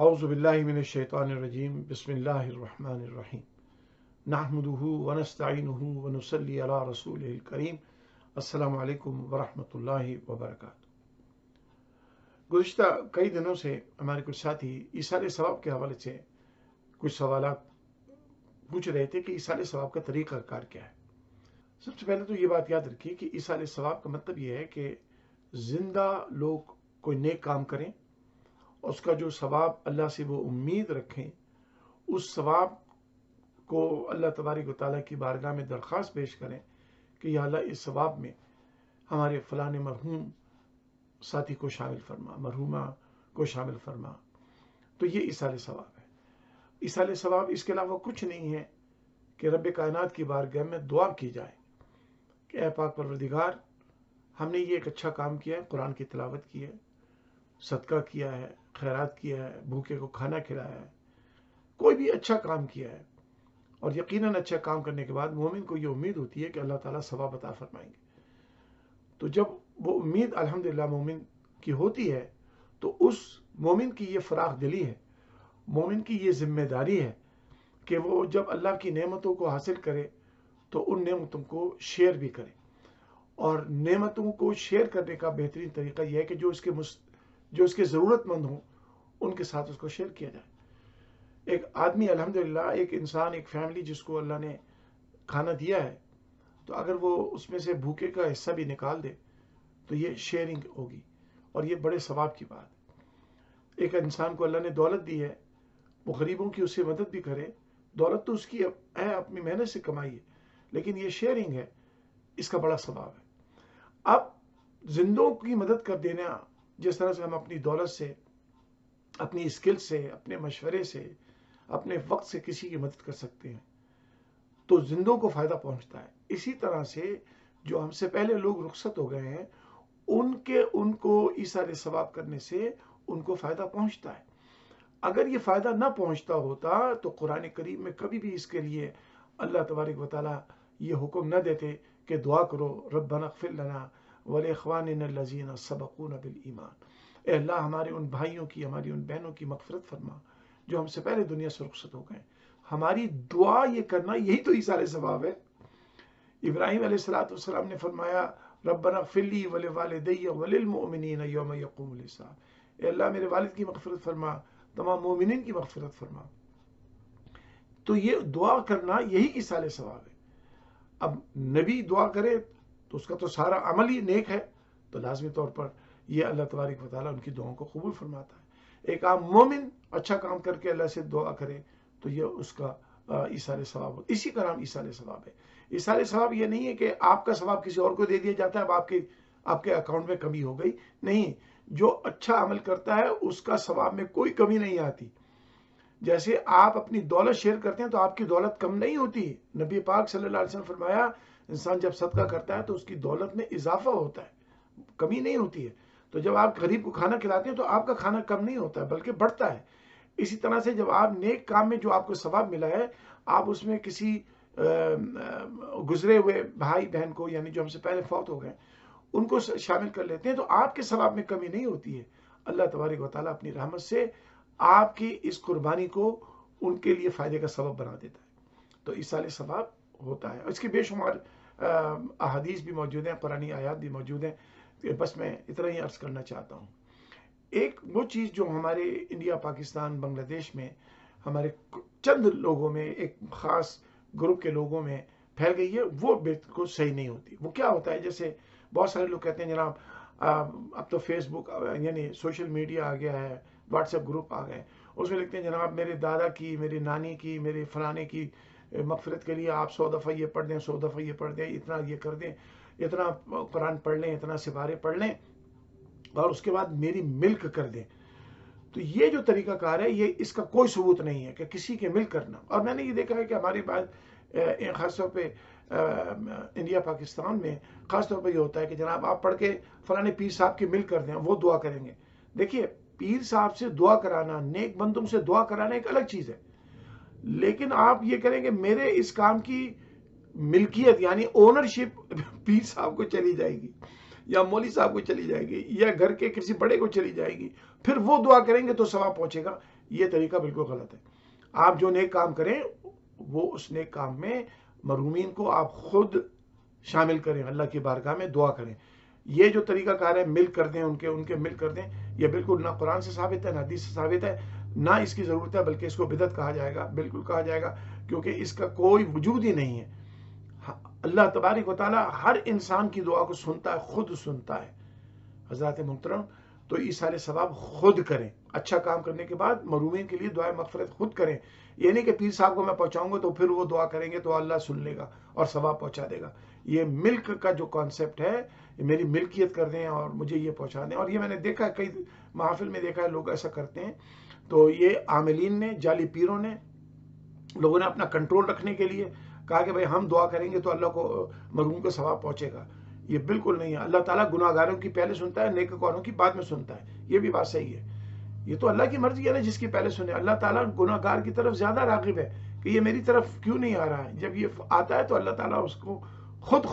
اعوذ باللہ من الشیطان الرجیم بسم اللہ الرحمن الرحیم نحمده ونستعینه ونصلی علی رسولہ الکریم السلام علیکم ورحمۃ اللہ وبرکاتہ۔ گزشتہ کئی دنوں سے ہمارے کچھ ساتھی ایصال ثواب کے حوالے سے کچھ سوالات پوچھ رہے تھے کہ ایصال ثواب کا طریقہ کار کیا ہے۔ سب سے پہلے تو یہ بات یاد رکھیے کہ ایصال ثواب کا مطلب یہ ہے کہ زندہ لوگ کوئی نیک کام کریں، اس کا جو ثواب اللہ سے وہ امید رکھیں، اس ثواب کو اللہ تبارک و تعالیٰ کی بارگاہ میں درخواست پیش کریں کہ یا اللہ اس ثواب میں ہمارے فلاں مرحوم ساتھی کو شامل فرما، مرحومہ کو شامل فرما۔ تو یہ ایصال ثواب ہے۔ ایصال ثواب اس کے علاوہ کچھ نہیں ہے کہ رب کائنات کی بارگاہ میں دعا کی جائے کہ اے پاک پروردگار، ہم نے یہ ایک اچھا کام کیا ہے، قرآن کی تلاوت کی ہے، صدقہ کیا ہے، خیرات کیا ہے، بھوکے کو کھانا کھلایا ہے، کوئی بھی اچھا کام کیا ہے، اور یقیناً اچھا کام کرنے کے بعد مومن کو یہ امید ہوتی ہے کہ اللہ تعالیٰ ثواب عطا فرمائیں گے۔ تو جب وہ امید الحمدللہ مومن کی ہوتی ہے تو اس مومن کی یہ فراخ دلی ہے، مومن کی یہ ذمہ داری ہے کہ وہ جب اللہ کی نعمتوں کو حاصل کرے تو ان نعمتوں کو شیئر بھی کرے۔ اور نعمتوں کو شیئر کرنے کا بہترین طریقہ یہ ہے کہ جو اس کے ضرورت مند ہوں ان کے ساتھ اس کو شیئر کیا جائے۔ ایک آدمی الحمدللہ، ایک انسان، ایک فیملی جس کو اللہ نے کھانا دیا ہے، تو اگر وہ اس میں سے بھوکے کا حصہ بھی نکال دے تو یہ شیئرنگ ہوگی اور یہ بڑے ثواب کی بات ہے۔ ایک انسان کو اللہ نے دولت دی ہے، وہ غریبوں کی اس سے مدد بھی کرے، دولت تو اس کی ہے، اپنی محنت سے کمائی ہے، لیکن یہ شیئرنگ ہے، اس کا بڑا ثواب ہے۔ اب زندوں کی مدد کر دینا، جس طرح سے ہم اپنی دولت سے، اپنی اسکل سے، اپنے مشورے سے، اپنے وقت سے کسی کی مدد کر سکتے ہیں تو زندوں کو فائدہ پہنچتا ہے۔ اسی طرح سے جو ہم سے پہلے لوگ رخصت ہو گئے ہیں ان کو ایصال ثواب کرنے سے ان کو فائدہ پہنچتا ہے۔ اگر یہ فائدہ نہ پہنچتا ہوتا تو قرآن کریم میں کبھی بھی اس کے لیے اللہ تبارک و تعالیٰ یہ حکم نہ دیتے کہ دعا کرو ربنا اغفر لنا ولاخواننا الذین سبقونا بالایمان، اے اللہ ہمارے ان بھائیوں کی، ہماری ان بہنوں کی مغفرت فرما جو ہم سے پہلے دنیا سے رخصت ہو گئے۔ ہماری دعا یہ کرنا، یہی تو ایصال ثواب ہے۔ ابراہیم علیہ السلام نے فرمایا ربنا اغفر لی ولوالدی وللمؤمنین یوم یقوم الحساب، اے اللہ میرے والد کی مغفرت فرما، تمام مومنین کی مغفرت فرما۔ تو یہ دعا کرنا یہی ایصال ثواب ہے۔ اب نبی دعا کرے تو اس کا تو سارا عمل ہی نیک ہے، تو لازمی طور پر یہ اللہ تبارک و تعالیٰ ان کی دعاؤں کو قبول فرماتا ہے۔ ایک عام مومن اچھا کام کر کے اللہ سے دعا کرے تو یہ اس کا ایصال ثواب ہو۔ اسی کا نام ایصال ثواب ہے۔ ایصال ثواب یہ نہیں ہے کہ آپ کا ثواب کسی اور کو دے دیا جاتا ہے، اب آپ کے اکاؤنٹ میں کمی ہو گئی، نہیں، جو اچھا عمل کرتا ہے اس کا ثواب میں کوئی کمی نہیں آتی۔ جیسے آپ اپنی دولت شیئر کرتے ہیں تو آپ کی دولت کم نہیں ہوتی۔ نبی پاک صلی اللہ علیہ وسلم فرمایا انسان جب صدقہ کرتا ہے تو اس کی دولت میں اضافہ ہوتا ہے، کمی نہیں ہوتی ہے۔ تو جب آپ غریب کو کھانا کھلاتے ہیں تو آپ کا کھانا کم نہیں ہوتا ہے بلکہ بڑھتا ہے۔ اسی طرح سے جب آپ نیک کام میں جو آپ کو ثواب ملا ہے، آپ اس میں کسی گزرے ہوئے بھائی بہن کو، یعنی جو ہم سے پہلے فوت ہو گئے، ان کو شامل کر لیتے ہیں تو آپ کے ثواب میں کمی نہیں ہوتی ہے۔ اللہ تبارک و تعالیٰ اپنی رحمت سے آپ کی اس قربانی کو ان کے لیے فائدے کا سبب بنا دیتا ہے۔ تو ایصال ثواب ہوتا ہے۔ اس کی بے شمار احادیث بھی موجود ہیں، قرآنی آیات بھی موجود ہیں، بس میں اتنا ہی عرض کرنا چاہتا ہوں۔ ایک وہ چیز جو ہمارے انڈیا، پاکستان، بنگلہ دیش میں ہمارے چند لوگوں میں، ایک خاص گروپ کے لوگوں میں پھیل گئی ہے، وہ بالکل صحیح نہیں ہوتی۔ وہ کیا ہوتا ہے، جیسے بہت سارے لوگ کہتے ہیں جناب اب تو فیس بک یعنی سوشل میڈیا آ گیا ہے، واٹس ایپ گروپ آ گئے، اس میں لکھتے ہیں جناب میرے دادا کی، میری نانی کی، میرے فلانے کی مغفرت کے لیے آپ 100 دفعہ یہ پڑھ دیں، 100 دفعہ یہ پڑھ دیں، اتنا یہ کر دیں، اتنا قرآن پڑھ لیں، اتنا سپارے پڑھ لیں، اور اس کے بعد میری ملک کر دیں۔ تو یہ جو طریقہ کار ہے، یہ اس کا کوئی ثبوت نہیں ہے کہ کسی کے ملک کرنا۔ اور میں نے یہ دیکھا ہے کہ ہمارے بعد خاص طور پہ انڈیا، پاکستان میں خاص طور پہ یہ ہوتا ہے کہ جناب آپ پڑھ کے فلانے پیر صاحب کی ملک کر دیں، وہ دعا کریں گے۔ دیکھیے، پیر صاحب سے دعا کرانا، نیک بندوں سے دعا کرانا ایک الگ چیز ہے، لیکن آپ یہ کریں کہ میرے اس کام کی ملکیت یعنی اونرشپ پیر صاحب کو چلی جائے گی، یا مولوی صاحب کو چلی جائے گی، یا گھر کے کسی بڑے کو چلی جائے گی، پھر وہ دعا کریں گے تو ثواب پہنچے گا۔ یہ طریقہ بالکل غلط ہے. آپ جو نیک کام کریں وہ اس نیک کام میں مرحومین کو آپ خود شامل کریں, اللہ کی بارگاہ میں دعا کریں. یہ جو طریقہ کار ہے مل کر دیں, ان کے مل کر دیں, یہ بالکل نہ قرآن سے ثابت ہے نہ حدیث سے ثابت ہے, نہ اس کی ضرورت ہے, بلکہ اس کو بدعت کہا جائے گا, بالکل کہا جائے گا, کیونکہ اس کا کوئی وجود ہی نہیں ہے. اللہ تبارک و تعالیٰ ہر انسان کی دعا کو سنتا ہے, خود سنتا ہے. حضرات محترم, تو یہ سارے ثواب خود کریں. اچھا کام کرنے کے بعد مرحومین کے لیے دعائے مغفرت خود کریں. یہ نہیں کہ پیر صاحب کو میں پہنچاؤں گا تو پھر وہ دعا کریں گے تو اللہ سن لے گا اور ثواب پہنچا دے گا. یہ ملک کا جو کانسیپٹ ہے, میری ملکیت کر دیں اور مجھے یہ پہنچا دیں. اور یہ میں نے دیکھا ہے, کئی محافل میں دیکھا ہے لوگ ایسا کرتے ہیں. تو یہ عاملین نے, جعلی پیروں نے, لوگوں نے اپنا کنٹرول رکھنے کے لیے کہا کہ بھائی ہم دعا کریں گے تو اللہ کو, مرحوم کو ثواب پہنچے گا. یہ بالکل نہیں ہے. اللہ تعالیٰ گناہ گاروں کی پہلے سنتا ہے, نیک کاروں کی بعد میں سنتا ہے. یہ بھی بات صحیح ہے. یہ تو اللہ کی مرضی ہے نا, جس کی پہلے سنے. اللہ تعالیٰ گناہ گار کی طرف زیادہ راغب ہے کہ یہ میری طرف کیوں نہیں آ رہا ہے. جب یہ آتا ہے تو اللہ تعالیٰ اس کو خود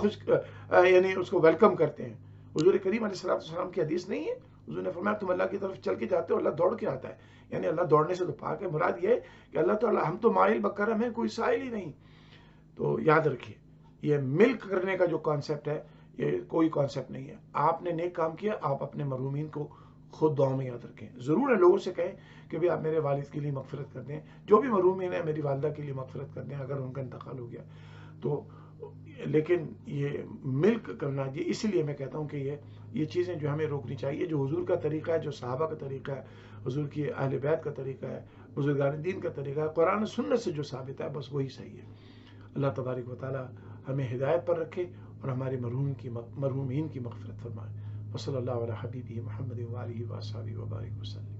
یعنی اس کو ویلکم کرتے ہیں. حضور کریم علیہ السلام کی حدیث نہیں ہے, حضور نے فرمایا تم اللہ کی طرف چل کے جاتے ہو, اللہ دوڑ کے آتا ہے. یعنی اللہ دوڑنے سے تو پاک ہے. مراد یہ ہے کہ اللہ تعالیٰ, ہم تو مائل بکرم ہیں, کوئی سائل ہی نہیں. تو یاد رکھیے, یہ ملک کرنے کا جو کانسیپٹ ہے یہ کوئی کانسیپٹ نہیں ہے. آپ نے نیک کام کیا, آپ اپنے مرحومین کو خود دعا میں یاد رکھیں. ضرور ہے لوگوں سے کہیں کہ بھی آپ میرے والد کے لیے مغفرت کر دیں, جو بھی مرحومین ہیں میری والدہ کے لیے مغفرت کر دیں اگر ان کا انتقال ہو گیا تو. لیکن یہ ملک کرنا, یہ اسی لیے میں کہتا ہوں کہ یہ چیزیں جو ہمیں روکنی چاہیے. جو حضور کا طریقہ ہے, جو صحابہ کا طریقہ ہے, حضور کی اہل بیت کا طریقہ ہے, بزرگان دین کا طریقہ ہے, قرآن سنت سے جو ثابت ہے, بس وہی صحیح ہے. اللہ تبارک و تعالی ہمیں ہدایت پر رکھے اور ہمارے مرحومین کی مغفرت فرمائے. وصلی اللہ علی حبیبہ محمد و آلہ و اصحابہ وبارک وسلم.